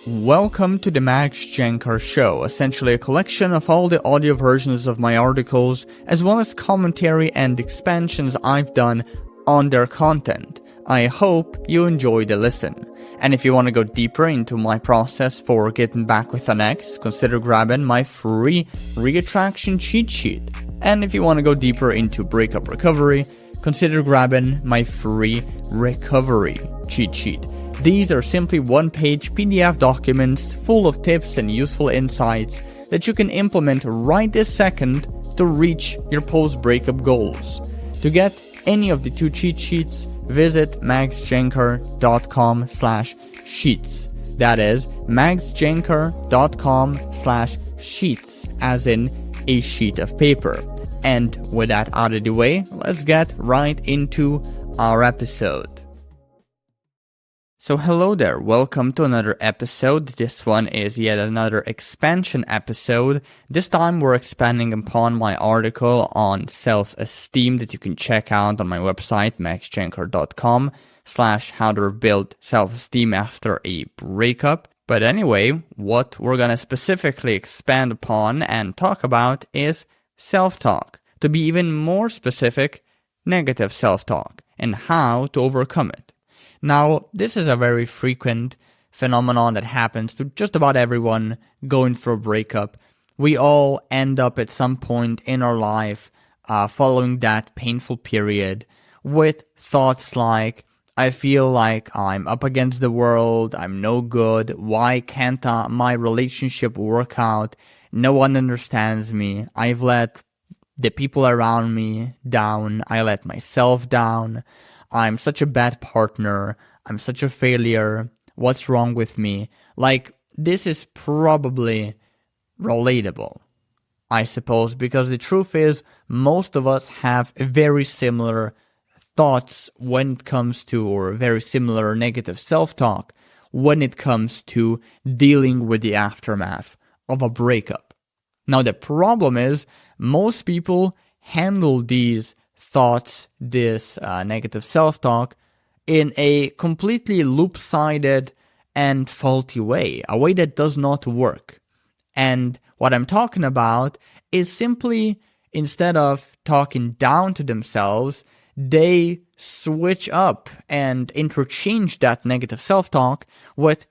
Welcome to the Jancar Show, essentially a collection of all the audio versions of my articles, as well as commentary and expansions I've done on their content. I hope you enjoy the listen. And if you want to go deeper into my process for getting back with an ex, consider grabbing my free reattraction cheat sheet. And if you want to go deeper into breakup recovery, consider grabbing my free recovery cheat sheet. These are simply one-page PDF documents full of tips and useful insights that you can implement right this second to reach your post-breakup goals. To get any of the two cheat sheets, visit maxjancar.com/sheets. That is maxjancar.com/sheets, as in a sheet of paper. And with that out of the way, let's get right into our episode. So hello there, welcome to another episode. This one is yet another expansion episode. This time we're expanding upon my article on self-esteem that you can check out on my website, maxjancar.com/how to rebuild self-esteem after a breakup. But anyway, what we're gonna specifically expand upon and talk about is self-talk. To be even more specific, negative self-talk and how to overcome it. Now, this is a very frequent phenomenon that happens to just about everyone going through a breakup. We all end up at some point in our life following that painful period with thoughts like, I feel like I'm up against the world, I'm no good, why can't my relationship work out, no one understands me, I've let the people around me down, I let myself down, I'm such a bad partner, I'm such a failure, what's wrong with me? Like, this is probably relatable, I suppose, because the truth is, most of us have very similar thoughts when it comes to, or very similar negative self-talk when it comes to dealing with the aftermath of a breakup. Now, the problem is, most people handle these thoughts, this negative self-talk, in a completely loop-sided and faulty way, a way that does not work. And what I'm talking about is simply, instead of talking down to themselves, they switch up and interchange that negative self-talk with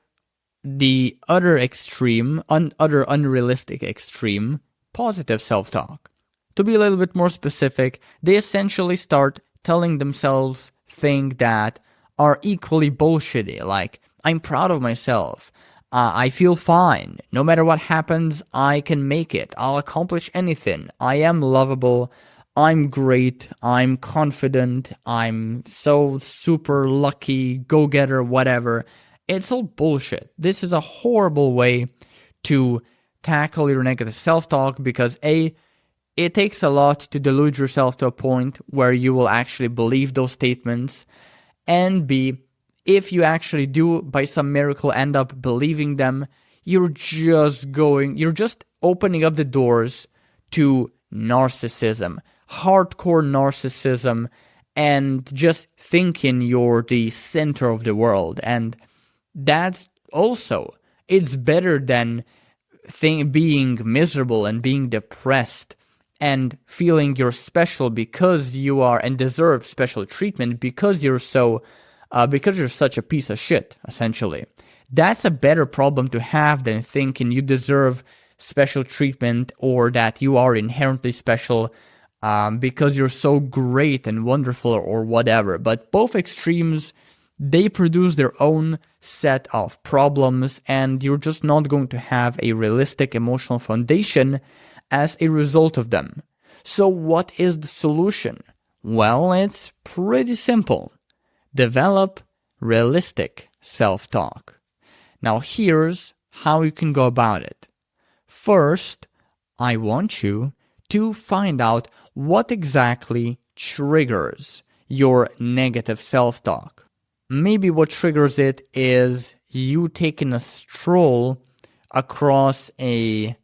the other extreme, other unrealistic extreme, positive self-talk. To be a little bit more specific, they essentially start telling themselves things that are equally bullshitty, like, I'm proud of myself, I feel fine, no matter what happens, I can make it, I'll accomplish anything, I am lovable, I'm great, I'm confident, I'm so super lucky, go-getter, whatever. It's all bullshit. This is a horrible way to tackle your negative self-talk because A, it takes a lot to delude yourself to a point where you will actually believe those statements, and B, if you actually do by some miracle end up believing them, you're just opening up the doors to narcissism, hardcore narcissism, and just thinking you're the center of the world. And that's also, it's better than being miserable and being depressed and feeling you're special because you are and deserve special treatment because you're such a piece of shit, essentially. That's a better problem to have than thinking you deserve special treatment or that you are inherently special because you're so great and wonderful or whatever. But both extremes, they produce their own set of problems, and you're just not going to have a realistic emotional foundation as a result of them. So what is the solution? Well, it's pretty simple. Develop realistic self-talk. Now here's how you can go about it. First, I want you to find out what exactly triggers your negative self-talk. Maybe what triggers it is you taking a stroll across a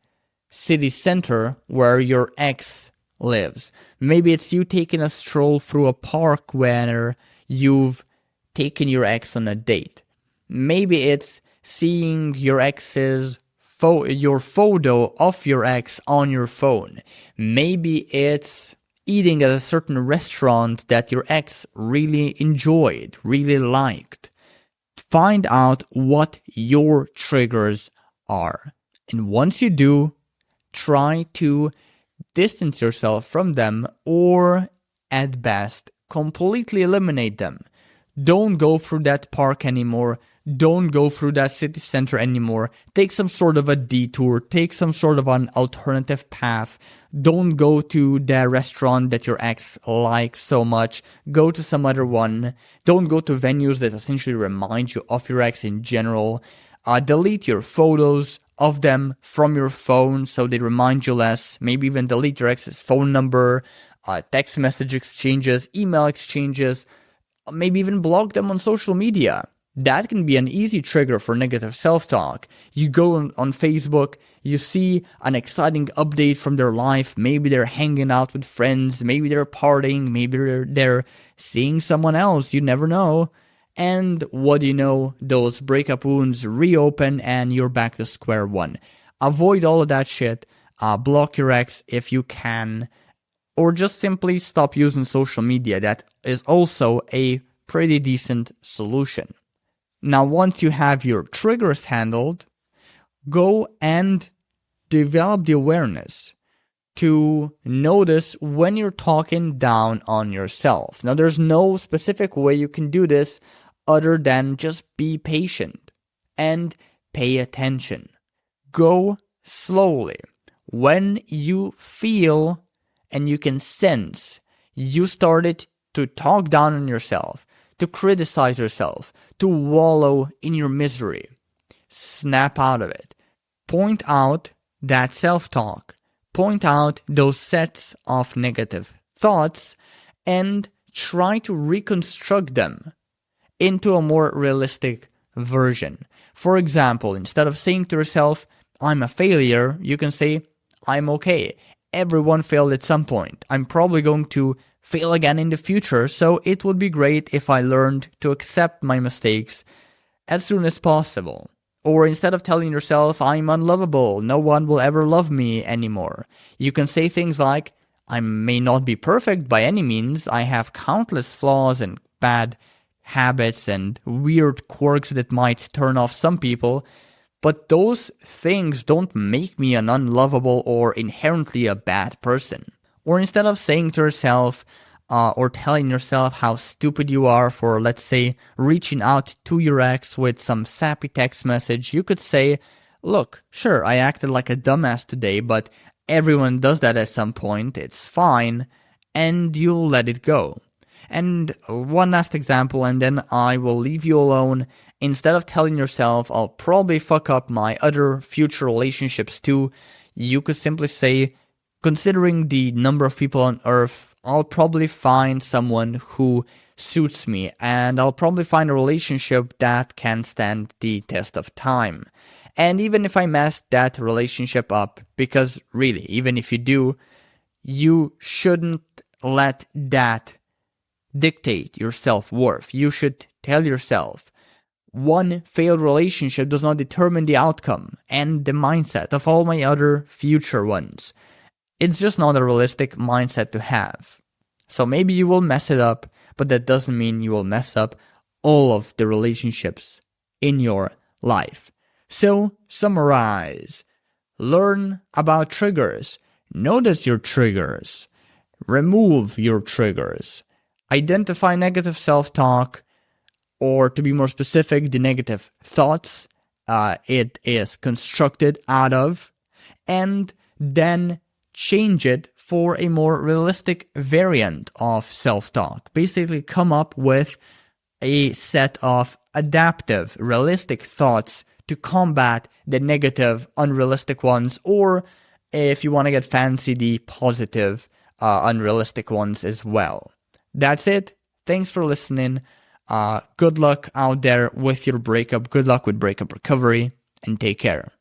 city center where your ex lives. Maybe it's you taking a stroll through a park where you've taken your ex on a date. Maybe it's seeing your ex's your photo of your ex on your phone. Maybe it's eating at a certain restaurant that your ex really enjoyed, really liked. Find out what your triggers are. And once you do, try to distance yourself from them, or at best, completely eliminate them. Don't go through that park anymore. Don't go through that city center anymore. Take some sort of a detour. Take some sort of an alternative path. Don't go to the restaurant that your ex likes so much. Go to some other one. Don't go to venues that essentially remind you of your ex in general. Delete your photos of them from your phone so they remind you less. Maybe even delete your ex's phone number, text message exchanges, email exchanges. Maybe even block them on social media. That can be an easy trigger for negative self-talk. You go on Facebook, you see an exciting update from their life. Maybe they're hanging out with friends, maybe they're partying, maybe they're seeing someone else, you never know. And what do you know, those breakup wounds reopen and you're back to square one. Avoid all of that shit, block your ex if you can, or just simply stop using social media. That is also a pretty decent solution. Now, once you have your triggers handled, go and develop the awareness to notice when you're talking down on yourself. Now, there's no specific way you can do this other than just be patient and pay attention. Go slowly. When you feel and you can sense you started to talk down on yourself, to criticize yourself, to wallow in your misery, snap out of it. Point out that self-talk. Point out those sets of negative thoughts and try to reconstruct them into a more realistic version. For example, instead of saying to yourself, I'm a failure, you can say, I'm okay. Everyone failed at some point. I'm probably going to fail again in the future, so it would be great if I learned to accept my mistakes as soon as possible. Or instead of telling yourself, I'm unlovable, no one will ever love me anymore, you can say things like, I may not be perfect by any means, I have countless flaws and bad habits and weird quirks that might turn off some people, but those things don't make me an unlovable or inherently a bad person. Or instead of saying to yourself or telling yourself how stupid you are for, let's say, reaching out to your ex with some sappy text message, you could say, look, sure, I acted like a dumbass today, but everyone does that at some point, it's fine, and you'll let it go. And one last example, and then I will leave you alone. Instead of telling yourself, I'll probably fuck up my other future relationships too, you could simply say, considering the number of people on Earth, I'll probably find someone who suits me, and I'll probably find a relationship that can stand the test of time. And even if I mess that relationship up, because really, even if you do, you shouldn't let that dictate your self-worth. You should tell yourself, one failed relationship does not determine the outcome and the mindset of all my other future ones. It's just not a realistic mindset to have. So maybe you will mess it up, but that doesn't mean you will mess up all of the relationships in your life. So, summarize. Learn about triggers. Notice your triggers. Remove your triggers. Identify negative self-talk, or to be more specific, the negative thoughts it is constructed out of, and then change it for a more realistic variant of self-talk. Basically, come up with a set of adaptive, realistic thoughts to combat the negative, unrealistic ones, or if you want to get fancy, the positive, unrealistic ones as well. That's it. Thanks for listening. Good luck out there with your breakup. Good luck with breakup recovery, and take care.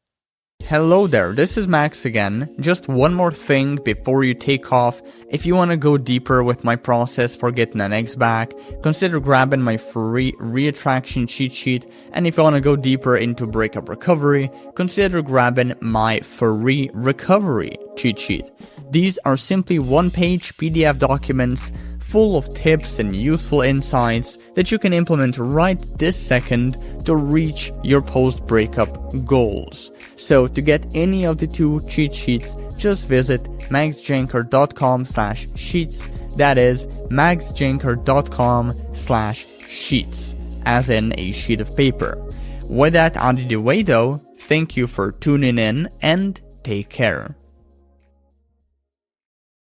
Hello there, this is Max again. Just one more thing before you take off. If you want to go deeper with my process for getting an ex back, consider grabbing my free reattraction cheat sheet. And if you want to go deeper into breakup recovery, consider grabbing my free recovery cheat sheet. These are simply one-page PDF documents full of tips and useful insights that you can implement right this second to reach your post-breakup goals. So to get any of the two cheat sheets, just visit maxjancar.com/sheets. That is maxjancar.com/sheets, as in a sheet of paper. With that out of the way though, thank you for tuning in and take care.